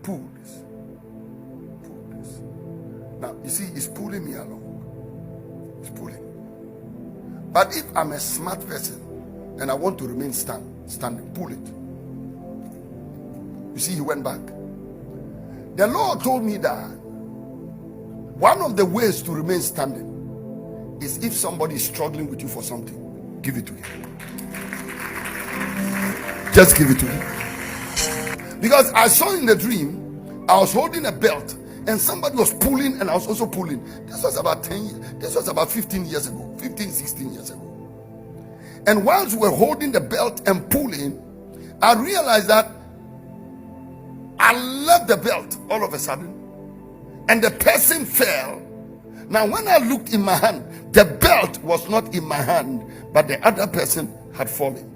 pull this. Pull this. Now, you see, it's pulling me along. It's pulling. But if I'm a smart person and I want to remain standing, pull it. You see, he went back. The Lord told me that one of the ways to remain standing is if somebody is struggling with you for something, give it to him. Just give it to him. Because I saw in the dream, I was holding a belt and somebody was pulling and I was also pulling. This was about 10 years, this was about 15 years ago, 15, 16 years ago. And whilst we were holding the belt and pulling, I realized that I left the belt all of a sudden and the person fell. Now when I looked in my hand, the belt was not in my hand, but the other person had fallen.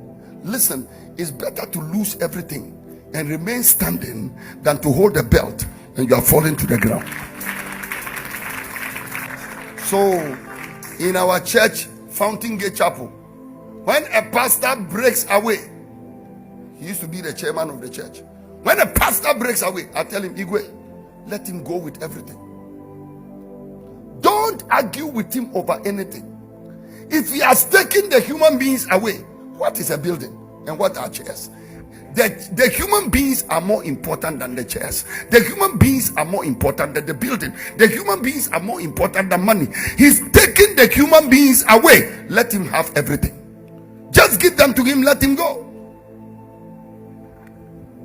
Listen, it's better to lose everything and remain standing than to hold the belt and you are falling to the ground. So in our church, Fountain Gate Chapel, when a pastor breaks away, he used to be the chairman of the church. When a pastor breaks away, I tell him, Igwe, let him go with everything. Don't argue with him over anything. If he has taken the human beings away, what is a building and what are chairs? The human beings are more important than the chairs. The human beings are more important than the building. The human beings are more important than money. He's taking the human beings away. Let him have everything. Just give them to him, let him go.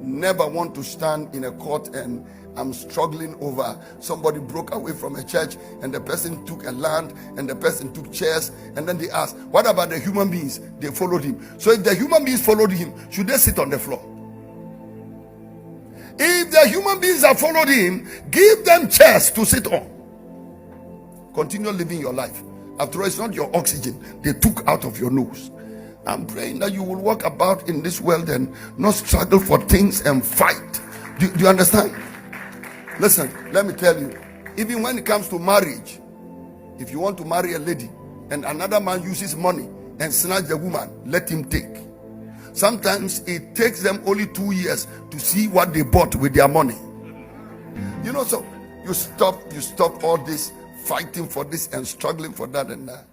Never want to stand in a court and I'm struggling over somebody broke away from a church and the person took a land and the person took chairs, and then they asked, what about the human beings? They followed him. So if the human beings followed him, should they sit on the floor? If the human beings have followed him, give them chairs to sit on. Continue living your life. After all, it's not your oxygen they took out of your nose. I'm praying that you will walk about in this world and not struggle for things and fight. Do you understand? Listen, let me tell you, even when it comes to marriage, if you want to marry a lady and another man uses money and snatch the woman, let him take. Sometimes it takes them only 2 years to see what they bought with their money. You know, so you stop all this fighting for this and struggling for that and that.